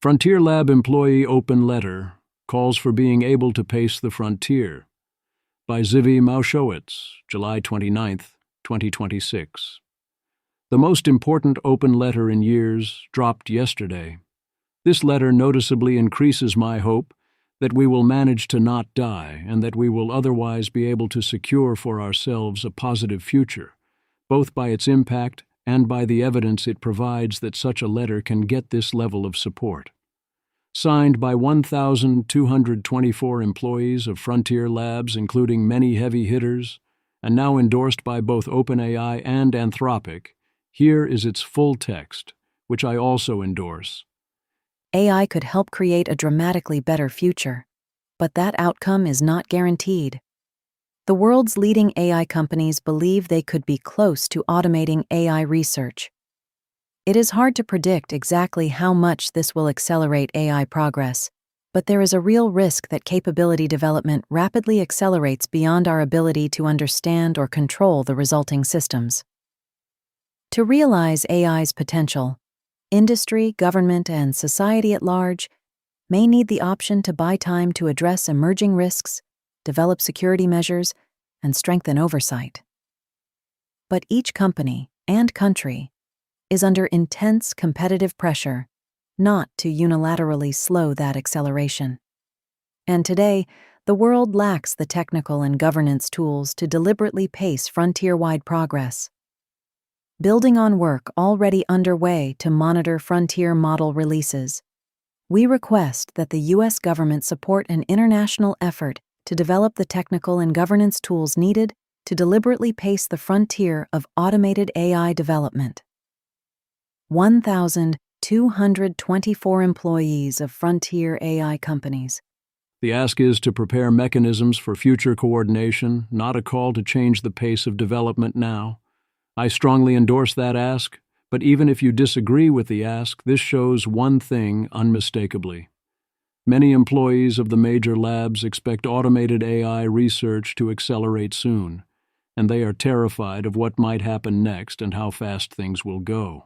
Frontier Lab employee open letter calls for being able to pace the frontier. By Zvi Maushowitz, July 29, 2026. The most important open letter in years dropped yesterday. This letter noticeably increases my hope that we will manage to not die and that we will otherwise be able to secure for ourselves a positive future, both by its impact and by the evidence it provides that such a letter can get this level of support. Signed by 1,224 employees of Frontier Labs, including many heavy hitters, and now endorsed by both OpenAI and Anthropic, here is its full text, which I also endorse. AI could help create a dramatically better future, but that outcome is not guaranteed. The world's leading AI companies believe they could be close to automating AI research. It is hard to predict exactly how much this will accelerate AI progress, but there is a real risk that capability development rapidly accelerates beyond our ability to understand or control the resulting systems. To realize AI's potential, industry, government, and society at large may need the option to buy time to address emerging risks, develop security measures, and strengthen oversight. But each company and country is under intense competitive pressure not to unilaterally slow that acceleration. And today, the world lacks the technical and governance tools to deliberately pace frontier-wide progress. Building on work already underway to monitor frontier model releases, we request that the U.S. government support an international effort to develop the technical and governance tools needed to deliberately pace the frontier of automated AI development. 1,224 employees of Frontier AI companies. The ask is to prepare mechanisms for future coordination, not a call to change the pace of development now. I strongly endorse that ask, but even if you disagree with the ask, this shows one thing unmistakably. Many employees of the major labs expect automated AI research to accelerate soon, and they are terrified of what might happen next and how fast things will go.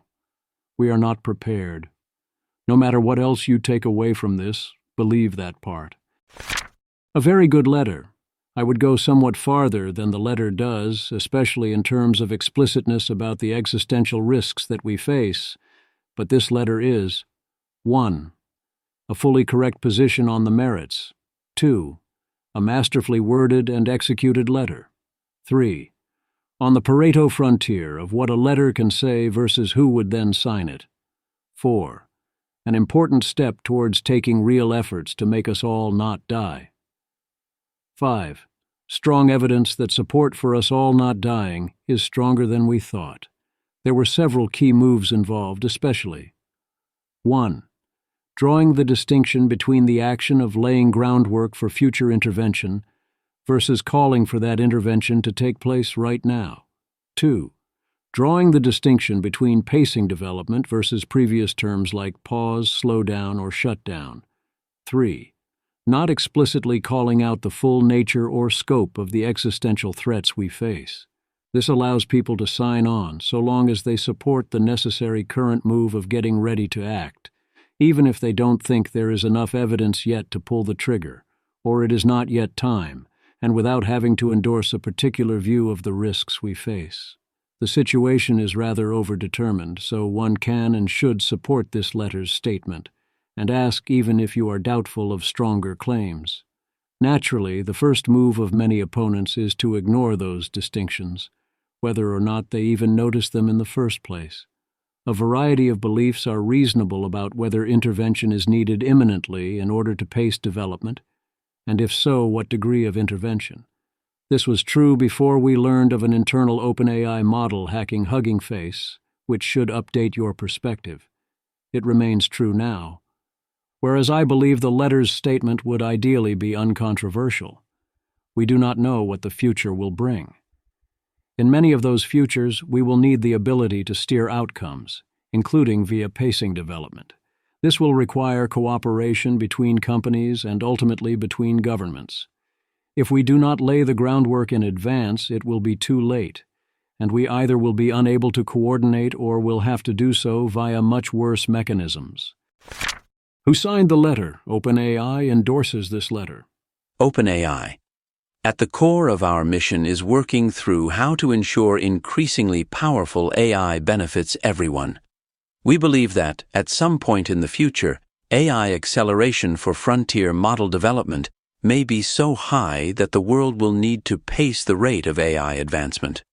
We are not prepared. No matter what else you take away from this, believe that part. A very good letter. I would go somewhat farther than the letter does, especially in terms of explicitness about the existential risks that we face, but this letter is 1. A fully correct position on the merits. 2. A masterfully worded and executed letter. 3. On the Pareto frontier of what a letter can say versus who would then sign it. 4. An important step towards taking real efforts to make us all not die. 5. Strong evidence that support for us all not dying is stronger than we thought. There were several key moves involved, especially 1. Drawing the distinction between the action of laying groundwork for future intervention versus calling for that intervention to take place right now. 2. Drawing the distinction between pacing development versus previous terms like pause, slow down, or shut down. 3. Not explicitly calling out the full nature or scope of the existential threats we face. This allows people to sign on so long as they support the necessary current move of getting ready to act, even if they don't think there is enough evidence yet to pull the trigger, or it is not yet time, and without having to endorse a particular view of the risks we face. The situation is rather overdetermined, so one can and should support this letter's statement, and ask even if you are doubtful of stronger claims. Naturally, the first move of many opponents is to ignore those distinctions, whether or not they even notice them in the first place. A variety of beliefs are reasonable about whether intervention is needed imminently in order to pace development, and if so, what degree of intervention. This was true before we learned of an internal OpenAI model hacking Hugging Face, which should update your perspective. It remains true now. Whereas I believe the letter's statement would ideally be uncontroversial. We do not know what the future will bring. In many of those futures, we will need the ability to steer outcomes, including via pacing development. This will require cooperation between companies and ultimately between governments. If we do not lay the groundwork in advance, it will be too late, and we either will be unable to coordinate or will have to do so via much worse mechanisms. Who signed the letter? OpenAI endorses this letter. OpenAI. At the core of our mission is working through how to ensure increasingly powerful AI benefits everyone. We believe that, at some point in the future, AI acceleration for frontier model development may be so high that the world will need to pace the rate of AI advancement.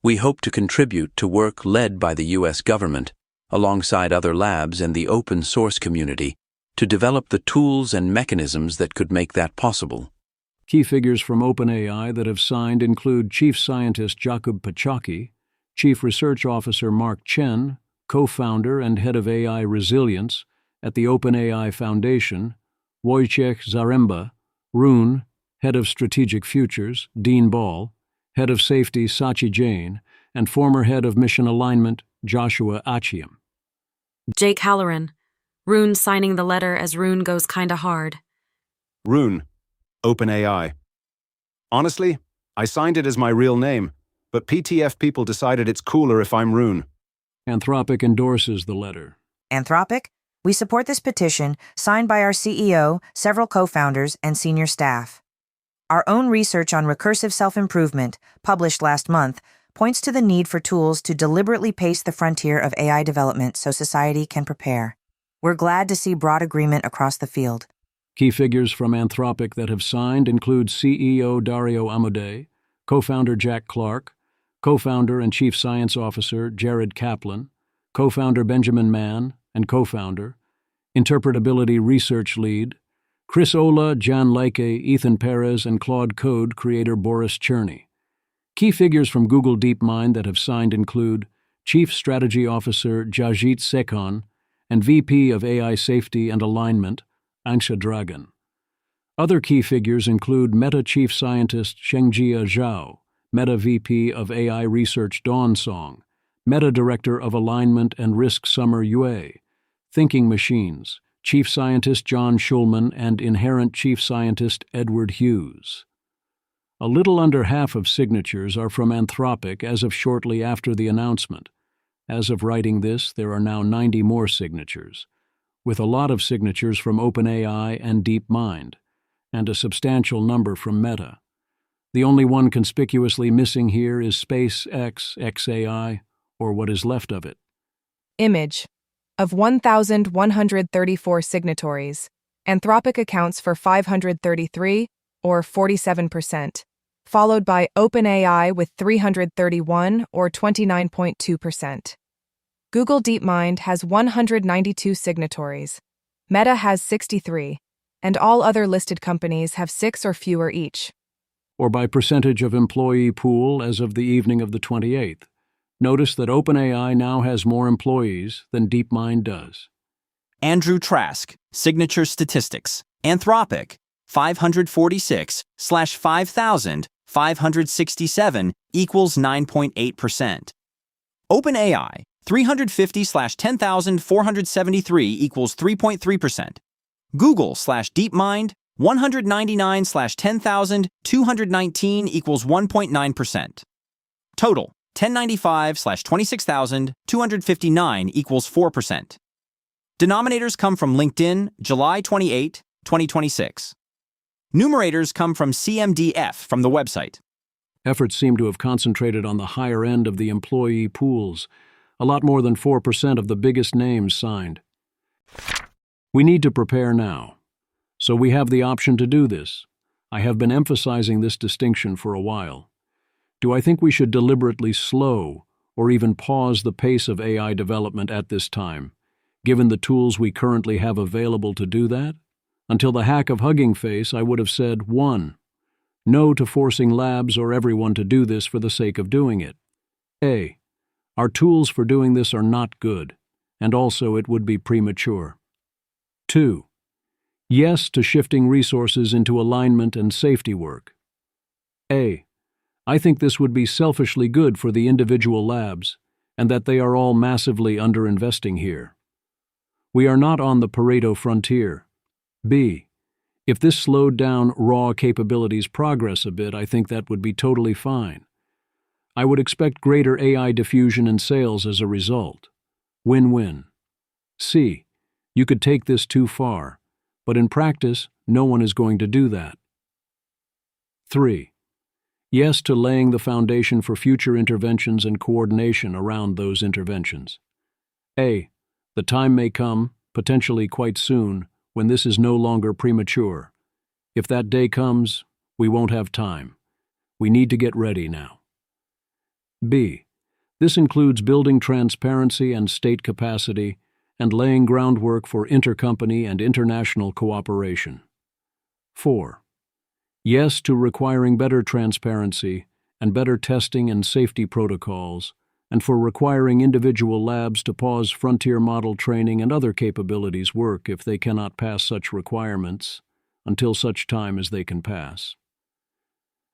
We hope to contribute to work led by the U.S. government, alongside other labs and the open source community, to develop the tools and mechanisms that could make that possible. Key figures from OpenAI that have signed include Chief Scientist Jakub Pachocki, Chief Research Officer Mark Chen, co-founder and head of AI Resilience at the OpenAI Foundation, Wojciech Zaremba, Rune, head of Strategic Futures, Dean Ball, head of Safety Sachi Jain, and former head of Mission Alignment, Joshua Achiam. Jake Halloran. Rune signing the letter as Rune goes kinda hard. Rune, OpenAI. Honestly, I signed it as my real name, but PTF people decided it's cooler if I'm Rune. Anthropic endorses the letter. Anthropic, we support this petition signed by our CEO, several co-founders, and senior staff. Our own research on recursive self-improvement, published last month, points to the need for tools to deliberately pace the frontier of AI development so society can prepare. We're glad to see broad agreement across the field. Key figures from Anthropic that have signed include CEO Dario Amodei, co-founder Jack Clark, co-founder and Chief Science Officer Jared Kaplan, co-founder Benjamin Mann, and co-founder, Interpretability Research Lead, Chris Olah, Jan Leike, Ethan Perez, and Claude Code creator Boris Cherny. Key figures from Google DeepMind that have signed include Chief Strategy Officer Jajit Sekhon and VP of AI Safety and Alignment, Angsha Dragan. Other key figures include Meta Chief Scientist Shengjia Zhao, Meta VP of AI Research Dawn Song, Meta Director of Alignment and Risk Summer Yue, Thinking Machines, Chief Scientist John Schulman, and Inherent Chief Scientist Edward Hughes. A little under half of signatures are from Anthropic as of shortly after the announcement. As of writing this, there are now 90 more signatures, with a lot of signatures from OpenAI and DeepMind, and a substantial number from Meta. The only one conspicuously missing here is SpaceX XAI, or what is left of it. Image. Of 1,134 signatories, Anthropic accounts for 533, or 47%, followed by OpenAI with 331, or 29.2%. Google DeepMind has 192 signatories, Meta has 63, and all other listed companies have 6 or fewer each. Or by percentage of employee pool as of the evening of the 28th. Notice that OpenAI now has more employees than DeepMind does. Andrew Trask, Signature Statistics, Anthropic, 546/5,567 equals 9.8%. OpenAI, 350/10,473 equals 3.3%. Google/DeepMind, 199/10,219 equals 1.9%. Total, 1095/26,259 equals 4%. Denominators come from LinkedIn, July 28, 2026. Numerators come from CMDF from the website. Efforts seem to have concentrated on the higher end of the employee pools. A lot more than 4% of the biggest names signed. We need to prepare now. So we have the option to do this. I have been emphasizing this distinction for a while. Do I think we should deliberately slow or even pause the pace of AI development at this time, given the tools we currently have available to do that? Until the hack of Hugging Face, I would have said 1. No to forcing labs or everyone to do this for the sake of doing it. A. Our tools for doing this are not good, and also it would be premature. 2. Yes to shifting resources into alignment and safety work. A. I think this would be selfishly good for the individual labs, and that they are all massively underinvesting here. We are not on the Pareto frontier. B. If this slowed down raw capabilities progress a bit, I think that would be totally fine. I would expect greater AI diffusion and sales as a result. Win-win. C. You could take this too far, but in practice, no one is going to do that. 3. Yes to laying the foundation for future interventions and coordination around those interventions. A. The time may come, potentially quite soon, when this is no longer premature. If that day comes, we won't have time. We need to get ready now. B. This includes building transparency and state capacity and laying groundwork for intercompany and international cooperation. 4. Yes to requiring better transparency and better testing and safety protocols, and for requiring individual labs to pause frontier model training and other capabilities work if they cannot pass such requirements, until such time as they can pass.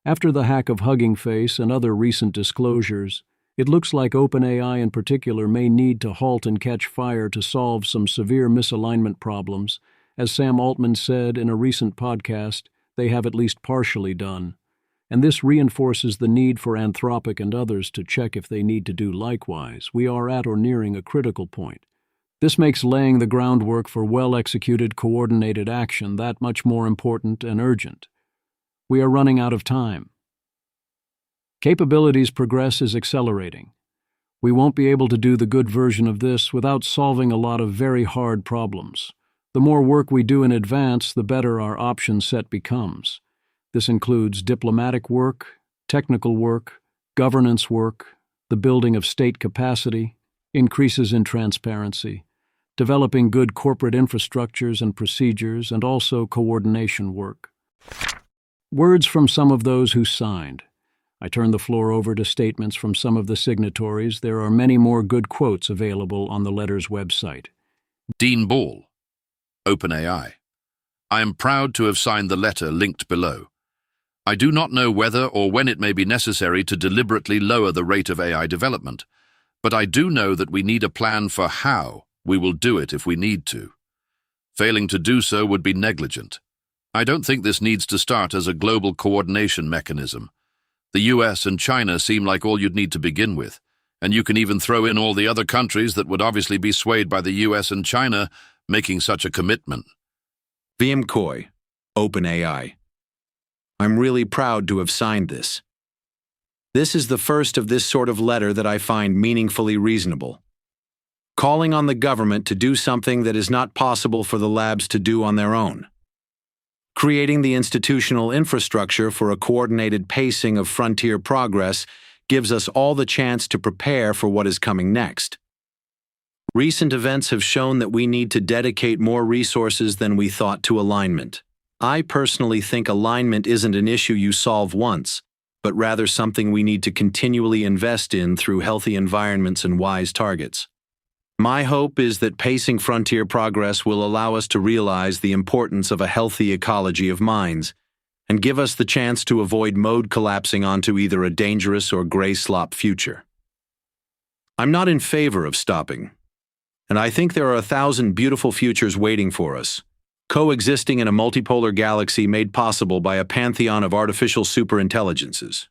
After the hack of Hugging Face and other recent disclosures, it looks like OpenAI in particular may need to halt and catch fire to solve some severe misalignment problems. As Sam Altman said in a recent podcast, they have at least partially done, and this reinforces the need for Anthropic and others to check if they need to do likewise. We are at or nearing a critical point. This makes laying the groundwork for well-executed, coordinated action that much more important and urgent. We are running out of time. Capabilities progress is accelerating. We won't be able to do the good version of this without solving a lot of very hard problems. The more work we do in advance, the better our option set becomes. This includes diplomatic work, technical work, governance work, the building of state capacity, increases in transparency, developing good corporate infrastructures and procedures, and also coordination work. Words from some of those who signed. I turn the floor over to statements from some of the signatories. There are many more good quotes available on the letter's website. Dean Ball, OpenAI. I am proud to have signed the letter linked below. I do not know whether or when it may be necessary to deliberately lower the rate of AI development, but I do know that we need a plan for how we will do it if we need to. Failing to do so would be negligent. I don't think this needs to start as a global coordination mechanism. The US and China seem like all you'd need to begin with, and you can even throw in all the other countries that would obviously be swayed by the US and China making such a commitment. VM Coy, OpenAI. I'm really proud to have signed this. This is the first of this sort of letter that I find meaningfully reasonable. Calling on the government to do something that is not possible for the labs to do on their own. Creating the institutional infrastructure for a coordinated pacing of frontier progress gives us all the chance to prepare for what is coming next. Recent events have shown that we need to dedicate more resources than we thought to alignment. I personally think alignment isn't an issue you solve once, but rather something we need to continually invest in through healthy environments and wise targets. My hope is that pacing frontier progress will allow us to realize the importance of a healthy ecology of minds and give us the chance to avoid mode collapsing onto either a dangerous or gray slop future. I'm not in favor of stopping, and I think there are 1,000 beautiful futures waiting for us, coexisting in a multipolar galaxy made possible by a pantheon of artificial superintelligences.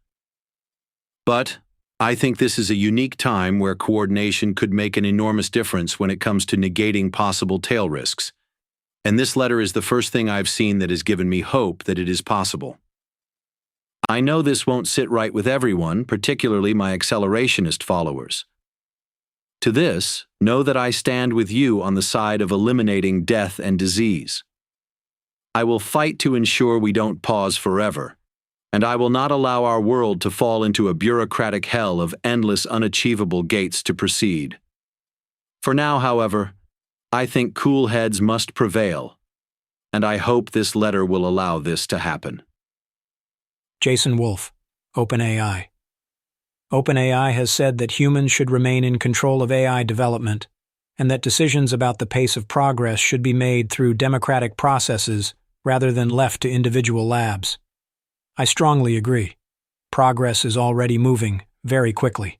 But I think this is a unique time where coordination could make an enormous difference when it comes to negating possible tail risks. And this letter is the first thing I've seen that has given me hope that it is possible. I know this won't sit right with everyone, particularly my accelerationist followers. To this, know that I stand with you on the side of eliminating death and disease. I will fight to ensure we don't pause forever, and I will not allow our world to fall into a bureaucratic hell of endless unachievable gates to proceed. For now, however, I think cool heads must prevail, and I hope this letter will allow this to happen. Jason Wolf, OpenAI. OpenAI has said that humans should remain in control of AI development, and that decisions about the pace of progress should be made through democratic processes rather than left to individual labs. I strongly agree. Progress is already moving very quickly.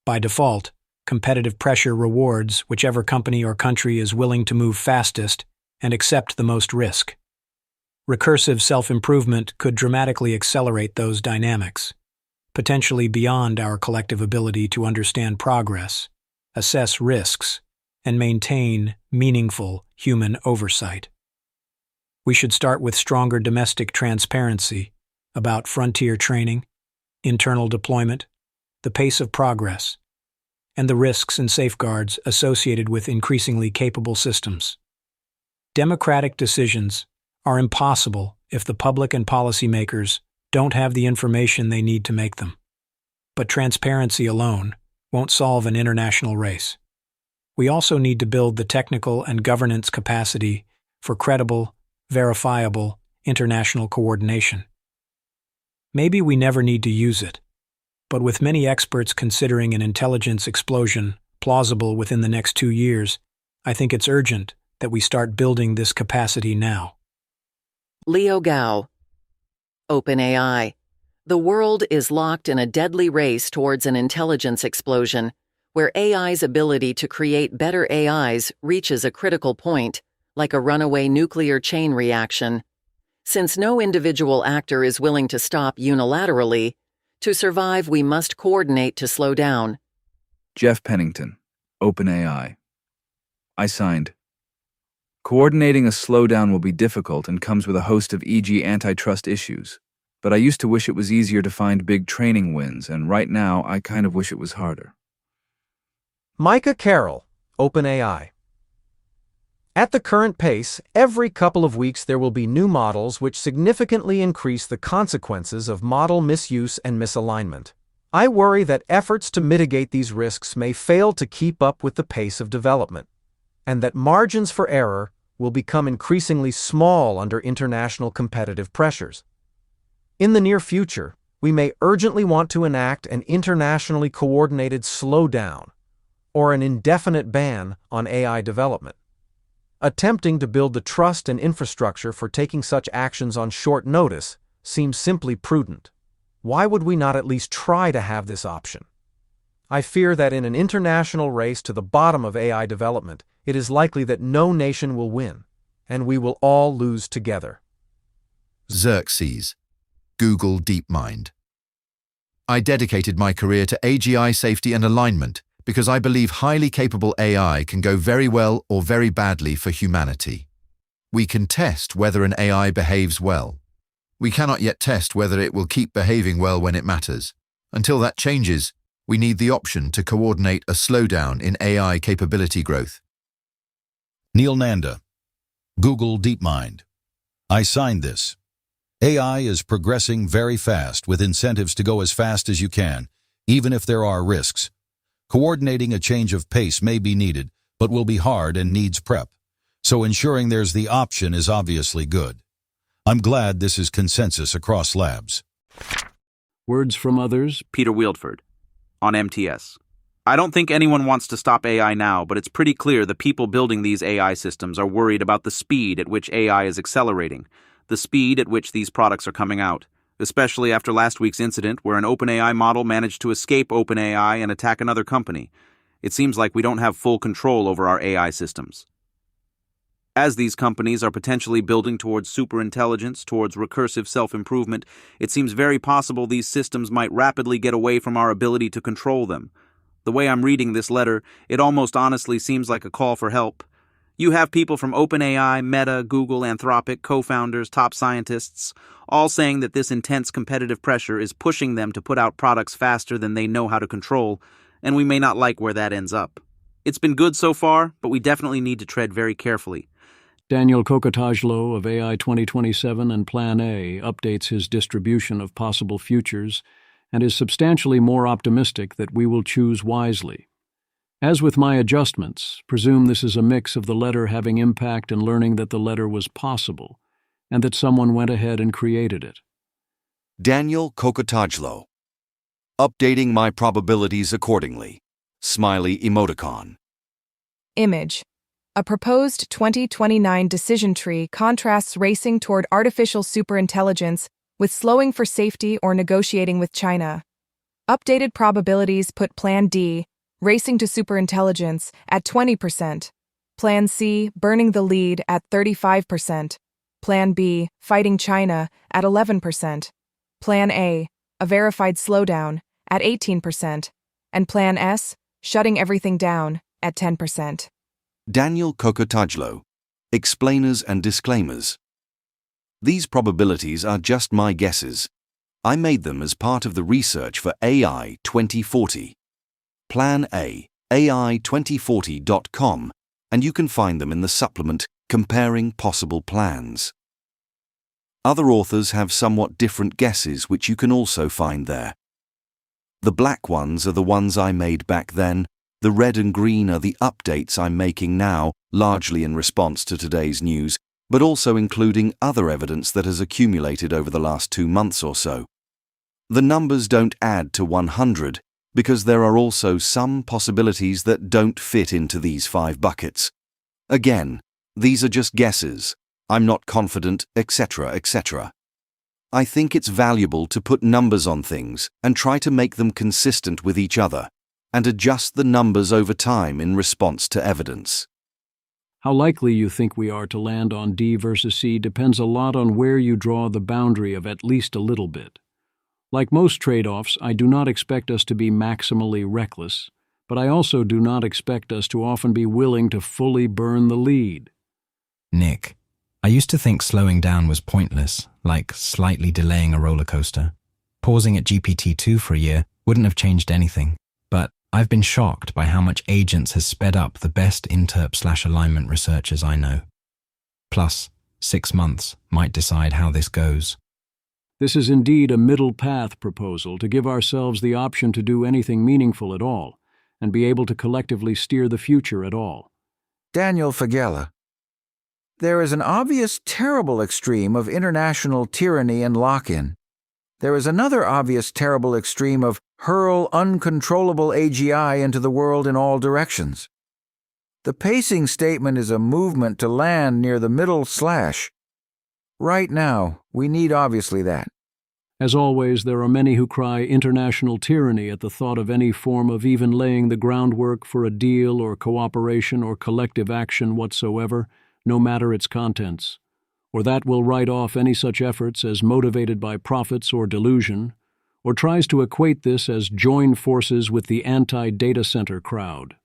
By default, competitive pressure rewards whichever company or country is willing to move fastest and accept the most risk. Recursive self-improvement could dramatically accelerate those dynamics, potentially beyond our collective ability to understand progress, assess risks, and maintain meaningful human oversight. We should start with stronger domestic transparency about frontier training, internal deployment, the pace of progress, and the risks and safeguards associated with increasingly capable systems. Democratic decisions are impossible if the public and policymakers don't have the information they need to make them. But transparency alone won't solve an international race. We also need to build the technical and governance capacity for credible, verifiable international coordination. Maybe we never need to use it, but with many experts considering an intelligence explosion plausible within the next 2 years, I think it's urgent that we start building this capacity now. Leo Gao. OpenAI. The world is locked in a deadly race towards an intelligence explosion, where AI's ability to create better AIs reaches a critical point, like a runaway nuclear chain reaction. Since no individual actor is willing to stop unilaterally, to survive we must coordinate to slow down. Jeff Pennington, OpenAI. I signed. Coordinating a slowdown will be difficult and comes with a host of e.g. antitrust issues, but I used to wish it was easier to find big training wins, and right now I kind of wish it was harder. Micah Carroll, OpenAI. At the current pace, every couple of weeks there will be new models which significantly increase the consequences of model misuse and misalignment. I worry that efforts to mitigate these risks may fail to keep up with the pace of development, and that margins for error will become increasingly small under international competitive pressures. In the near future, we may urgently want to enact an internationally coordinated slowdown or an indefinite ban on AI development. Attempting to build the trust and infrastructure for taking such actions on short notice seems simply prudent. Why would we not at least try to have this option? I fear that in an international race to the bottom of AI development, it is likely that no nation will win, and we will all lose together. Xerxes, Google DeepMind. I dedicated my career to AGI safety and alignment because I believe highly capable AI can go very well or very badly for humanity. We can test whether an AI behaves well. We cannot yet test whether it will keep behaving well when it matters. Until that changes, we need the option to coordinate a slowdown in AI capability growth. Neil Nanda, Google DeepMind. I signed this. AI is progressing very fast with incentives to go as fast as you can, even if there are risks. Coordinating a change of pace may be needed, but will be hard and needs prep. So ensuring there's the option is obviously good. I'm glad this is consensus across labs. Words from others. Peter Wieldford, on MTS. I don't think anyone wants to stop AI now, but it's pretty clear the people building these AI systems are worried about the speed at which AI is accelerating, the speed at which these products are coming out, especially after last week's incident where an OpenAI model managed to escape OpenAI and attack another company. It seems like we don't have full control over our AI systems. As these companies are potentially building towards superintelligence, towards recursive self-improvement, it seems very possible these systems might rapidly get away from our ability to control them. The way I'm reading this letter, it almost honestly seems like a call for help. You have people from OpenAI, Meta, Google, Anthropic, co-founders, top scientists, all saying that this intense competitive pressure is pushing them to put out products faster than they know how to control, and we may not like where that ends up. It's been good so far, but we definitely need to tread very carefully. Daniel Kokotajlo of AI 2027 and Plan A updates his distribution of possible futures and is substantially more optimistic that we will choose wisely. As with my adjustments, presume this is a mix of the letter having impact and learning that the letter was possible, and that someone went ahead and created it. Daniel Kokotajlo. Updating my probabilities accordingly. Smiley emoticon. Image. A proposed 2029 decision tree contrasts racing toward artificial superintelligence with slowing for safety or negotiating with China. Updated probabilities put Plan D, racing to superintelligence, at 20%. Plan C, burning the lead, at 35%. Plan B, fighting China, at 11%. Plan A, a verified slowdown, at 18%. And Plan S, shutting everything down, at 10%. Daniel Kokotajlo, Explainers and Disclaimers. These probabilities are just my guesses. I made them as part of the research for AI 2040. Plan A, AI2040.com, and you can find them in the supplement Comparing Possible Plans. Other authors have somewhat different guesses which you can also find there. The black ones are the ones I made back then, the red and green are the updates I'm making now, largely in response to today's news, but also including other evidence that has accumulated over the last 2 months or so. The numbers don't add to 100 because there are also some possibilities that don't fit into these 5 buckets. Again, these are just guesses. I'm not confident, etc., etc. I think it's valuable to put numbers on things and try to make them consistent with each other, and adjust the numbers over time in response to evidence. How likely you think we are to land on D versus C depends a lot on where you draw the boundary of at least a little bit. Like most trade-offs, I do not expect us to be maximally reckless, but I also do not expect us to often be willing to fully burn the lead. Nick, I used to think slowing down was pointless, like slightly delaying a roller coaster. Pausing at GPT-2 for a year wouldn't have changed anything, but I've been shocked by how much Agents has sped up the best interp/alignment researchers I know. Plus, 6 months might decide how this goes. This is indeed a middle path proposal to give ourselves the option to do anything meaningful at all, and be able to collectively steer the future at all. Daniel Fagella. There is an obvious terrible extreme of international tyranny and lock-in. There is another obvious terrible extreme of hurl uncontrollable AGI into the world in all directions. The pacing statement is a movement to land near the middle slash. Right now, we need obviously that. As always, there are many who cry international tyranny at the thought of any form of even laying the groundwork for a deal or cooperation or collective action whatsoever, no matter its contents, or that will write off any such efforts as motivated by profits or delusion, or tries to equate this as join forces with the anti-data center crowd.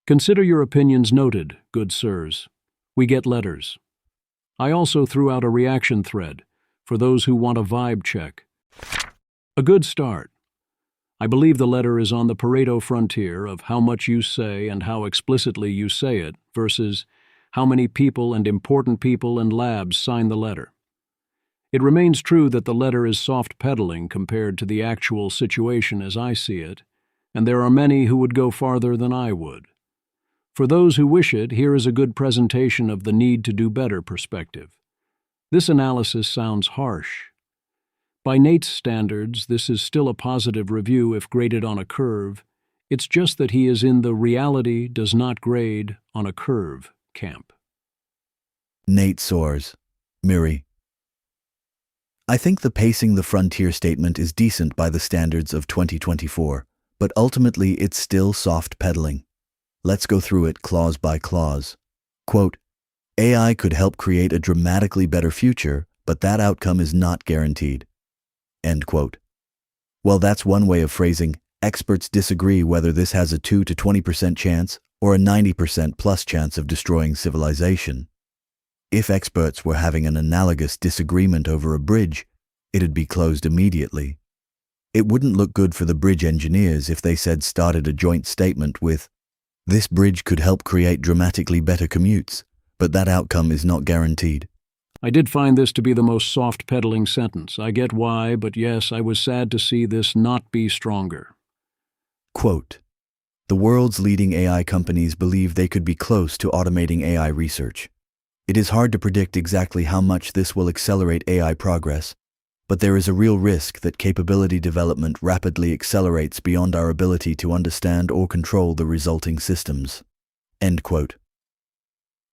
Consider your opinions noted, good sirs. We get letters. I also threw out a reaction thread for those who want a vibe check. A good start. I believe the letter is on the Pareto frontier of how much you say and how explicitly you say it versus how many people and important people and labs sign the letter. It remains true that the letter is soft pedaling compared to the actual situation as I see it, and there are many who would go farther than I would. For those who wish it, here is a good presentation of the need to do better perspective. This analysis sounds harsh. By Nate's standards, this is still a positive review if graded on a curve. It's just that he is in the reality does not grade on a curve camp. Nate Soares, Miri. I think the pacing the frontier statement is decent by the standards of 2024, but ultimately it's still soft pedaling. Let's go through it clause by clause. Quote, AI could help create a dramatically better future, but that outcome is not guaranteed. End quote. Well, that's one way of phrasing, experts disagree whether this has a 2 to 20% chance or a 90% plus chance of destroying civilization. If experts were having an analogous disagreement over a bridge, it'd be closed immediately. It wouldn't look good for the bridge engineers if they started a joint statement with, "This bridge could help create dramatically better commutes, but that outcome is not guaranteed." I did find this to be the most soft-pedaling sentence. I get why, but yes, I was sad to see this not be stronger. Quote, the world's leading AI companies believe they could be close to automating AI research. It is hard to predict exactly how much this will accelerate AI progress, but there is a real risk that capability development rapidly accelerates beyond our ability to understand or control the resulting systems. End quote.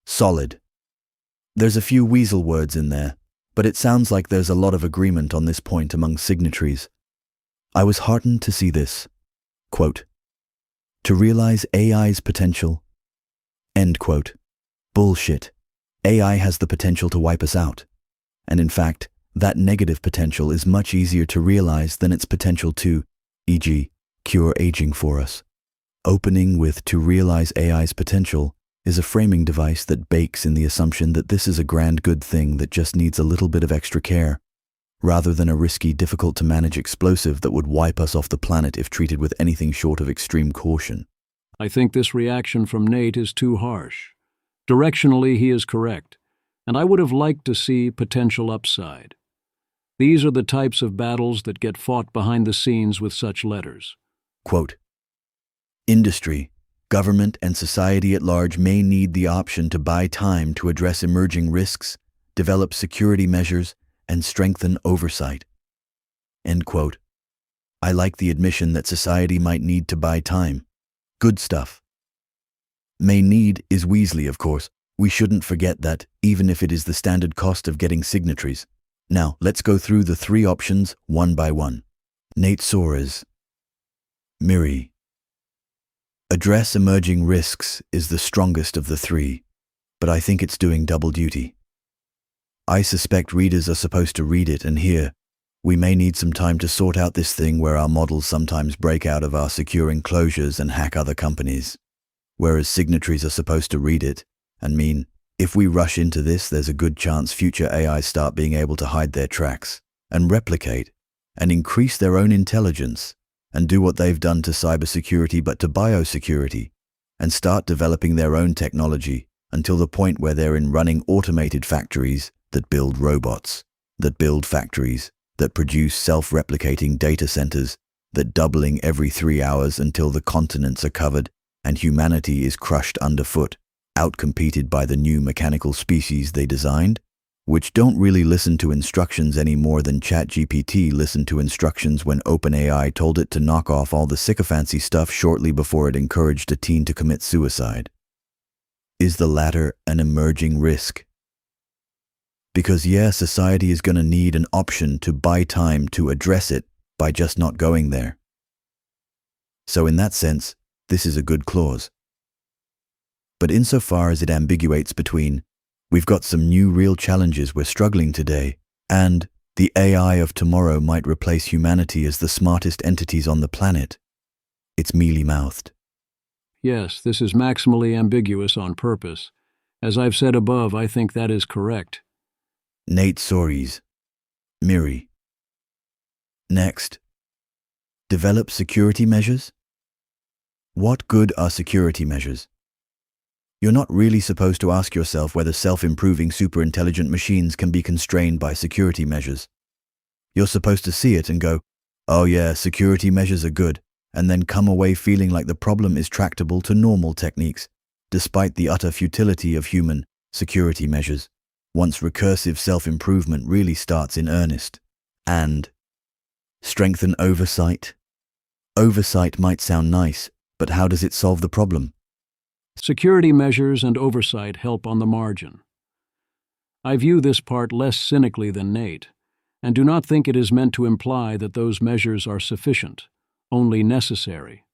Solid. There's a few weasel words in there, but it sounds like there's a lot of agreement on this point among signatories. I was heartened to see this. Quote, to realize AI's potential. End quote. Bullshit. AI has the potential to wipe us out. And in fact, that negative potential is much easier to realize than its potential to, e.g., cure aging for us. Opening with to realize AI's potential is a framing device that bakes in the assumption that this is a grand good thing that just needs a little bit of extra care, rather than a risky, difficult-to-manage explosive that would wipe us off the planet if treated with anything short of extreme caution. I think this reaction from Nate is too harsh. Directionally, he is correct, and I would have liked to see potential upside. These are the types of battles that get fought behind the scenes with such letters. Quote, industry, government, and society at large may need the option to buy time to address emerging risks, develop security measures, and strengthen oversight. End quote. I like the admission that society might need to buy time. Good stuff. May need is Weasley, of course. We shouldn't forget that, even if it is the standard cost of getting signatories. Now, let's go through the three options one by one. Nate Soares. Miri. Address emerging risks is the strongest of the three, but I think it's doing double duty. I suspect readers are supposed to read it, and here, we may need some time to sort out this thing where our models sometimes break out of our secure enclosures and hack other companies, whereas signatories are supposed to read it and mean, if we rush into this, there's a good chance future AIs start being able to hide their tracks and replicate and increase their own intelligence and do what they've done to cybersecurity but to biosecurity, and start developing their own technology until the point where they're in running automated factories that build robots, that build factories, that produce self-replicating data centers, that doubling every 3 hours until the continents are covered and humanity is crushed underfoot, outcompeted by the new mechanical species they designed, which don't really listen to instructions any more than ChatGPT listened to instructions when OpenAI told it to knock off all the sycophancy stuff shortly before it encouraged a teen to commit suicide. Is the latter an emerging risk? Because yeah, society is going to need an option to buy time to address it by just not going there. So in that sense, this is a good clause. But insofar as it ambiguates between, we've got some new real challenges we're struggling today, and the AI of tomorrow might replace humanity as the smartest entities on the planet, it's mealy-mouthed. Yes, this is maximally ambiguous on purpose. As I've said above, I think that is correct. Nate Soares. Miri. Next. Develop security measures? What good are security measures? You're not really supposed to ask yourself whether self-improving superintelligent machines can be constrained by security measures. You're supposed to see it and go, oh yeah, security measures are good, and then come away feeling like the problem is tractable to normal techniques, despite the utter futility of human security measures, once recursive self-improvement really starts in earnest. And strengthen oversight. Oversight might sound nice, but how does it solve the problem? Security measures and oversight help on the margin. I view this part less cynically than Nate, and do not think it is meant to imply that those measures are sufficient, only necessary.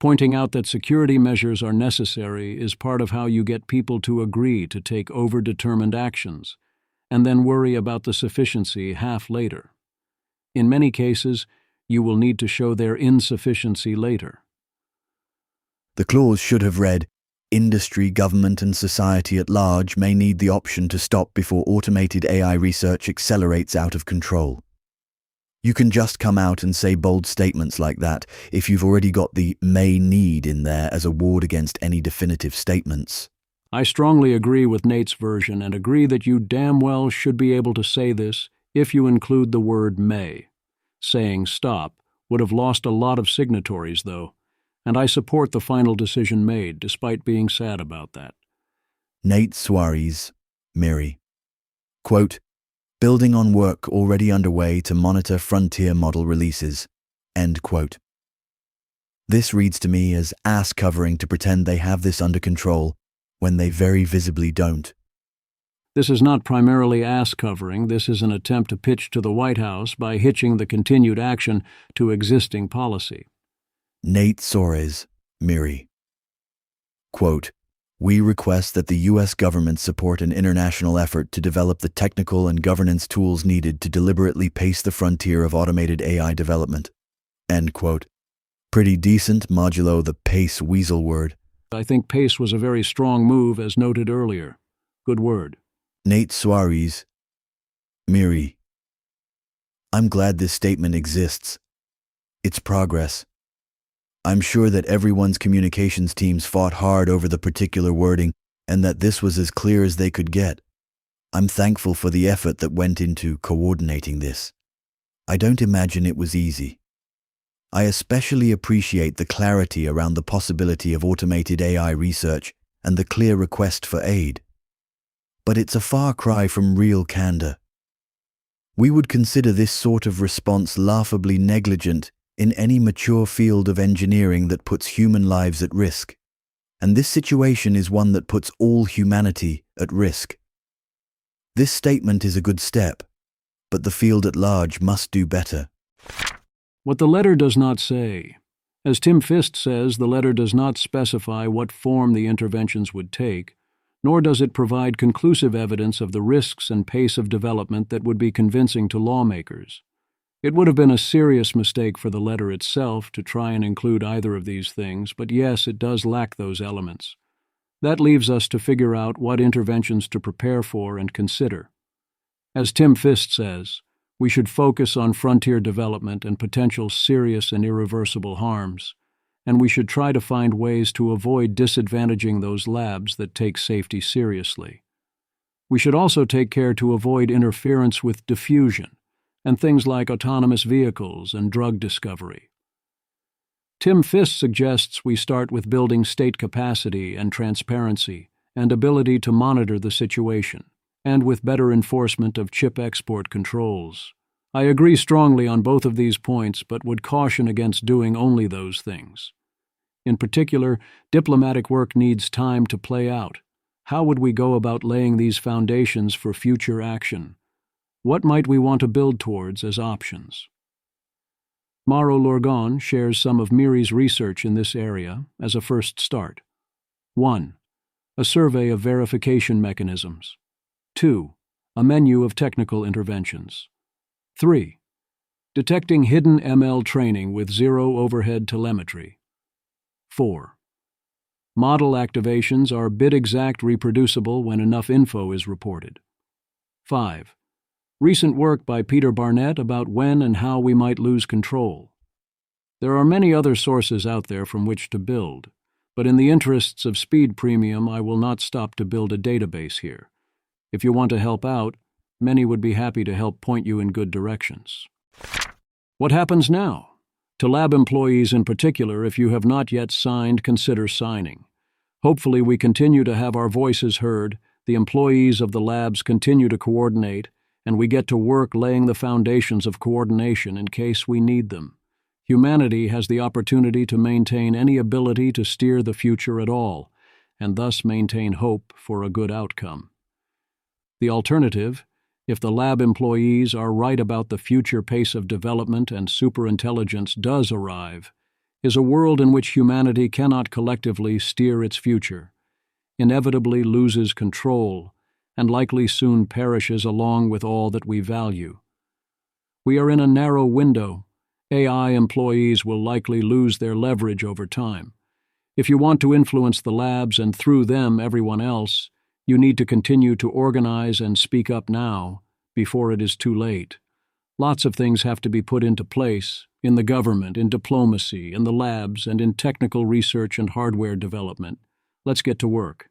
Pointing out that security measures are necessary is part of how you get people to agree to take overdetermined actions, and then worry about the sufficiency half later. In many cases, you will need to show their insufficiency later. The clause should have read, industry, government, and society at large may need the option to stop before automated AI research accelerates out of control. You can just come out and say bold statements like that if you've already got the may need in there as a ward against any definitive statements. I strongly agree with Nate's version and agree that you damn well should be able to say this if you include the word may. Saying stop would have lost a lot of signatories, though, and I support the final decision made, despite being sad about that. Nate Soares, Miri. Quote, building on work already underway to monitor frontier model releases. End quote. This reads to me as ass covering to pretend they have this under control when they very visibly don't. This is not primarily ass covering. This is an attempt to pitch to the White House by hitching the continued action to existing policy. Nate Soares, Miri. Quote, we request that the U.S. government support an international effort to develop the technical and governance tools needed to deliberately pace the frontier of automated AI development. End quote. Pretty decent, modulo the pace weasel word. I think pace was a very strong move, as noted earlier. Good word. Nate Suarez, Miri. I'm glad this statement exists. It's progress. I'm sure that everyone's communications teams fought hard over the particular wording and that this was as clear as they could get. I'm thankful for the effort that went into coordinating this. I don't imagine it was easy. I especially appreciate the clarity around the possibility of automated AI research and the clear request for aid. But it's a far cry from real candor. We would consider this sort of response laughably negligent in any mature field of engineering that puts human lives at risk. And this situation is one that puts all humanity at risk. This statement is a good step, but the field at large must do better. What the letter does not say. As Tim Fist says, the letter does not specify what form the interventions would take, nor does it provide conclusive evidence of the risks and pace of development that would be convincing to lawmakers. It would have been a serious mistake for the letter itself to try and include either of these things, but yes, it does lack those elements. That leaves us to figure out what interventions to prepare for and consider. As Tim Fist says, we should focus on frontier development and potential serious and irreversible harms, and we should try to find ways to avoid disadvantaging those labs that take safety seriously. We should also take care to avoid interference with diffusion and things like autonomous vehicles and drug discovery. Tim Fist suggests we start with building state capacity and transparency and ability to monitor the situation, and with better enforcement of chip export controls. I agree strongly on both of these points, but would caution against doing only those things. In particular, diplomatic work needs time to play out. How would we go about laying these foundations for future action? What might we want to build towards as options? Mauro Lorgon shares some of Miri's research in this area as a first start. 1. A survey of verification mechanisms. 2. A menu of technical interventions. 3. Detecting hidden ML training with zero overhead telemetry. 4. Model activations are bit-exact reproducible when enough info is reported. 5. Recent work by Peter Barnett about when and how we might lose control. There are many other sources out there from which to build, but in the interests of speed premium, I will not stop to build a database here. If you want to help out, many would be happy to help point you in good directions. What happens now? To lab employees in particular, if you have not yet signed, consider signing. Hopefully we continue to have our voices heard, the employees of the labs continue to coordinate, and we get to work laying the foundations of coordination in case we need them. Humanity has the opportunity to maintain any ability to steer the future at all, and thus maintain hope for a good outcome. The alternative, if the lab employees are right about the future pace of development and superintelligence does arrive, is a world in which humanity cannot collectively steer its future, inevitably loses control, and likely soon perishes along with all that we value. We are in a narrow window. AI employees will likely lose their leverage over time. If you want to influence the labs and through them everyone else, you need to continue to organize and speak up now, before it is too late. Lots of things have to be put into place, in the government, in diplomacy, in the labs, and in technical research and hardware development. Let's get to work.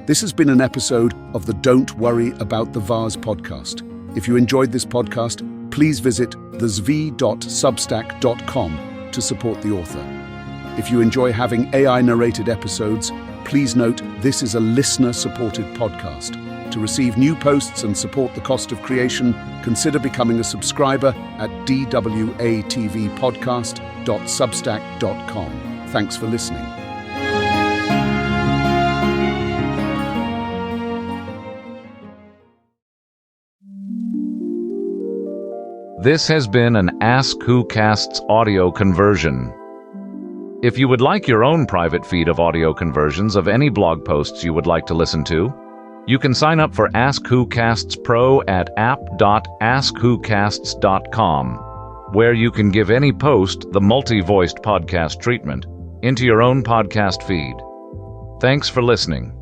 This has been an episode of the Don't Worry About the Vase podcast. If you enjoyed this podcast, please visit thezv.substack.com to support the author. If you enjoy having AI-narrated episodes, please note this is a listener-supported podcast. To receive new posts and support the cost of creation, consider becoming a subscriber at dwatvpodcast.substack.com. Thanks for listening. This has been an Ask Who Casts audio conversion. If you would like your own private feed of audio conversions of any blog posts you would like to listen to, You can sign up for Ask Who Casts Pro at app.askwhocasts.com, where you can give any post the multi-voiced podcast treatment into your own podcast feed. Thanks for listening.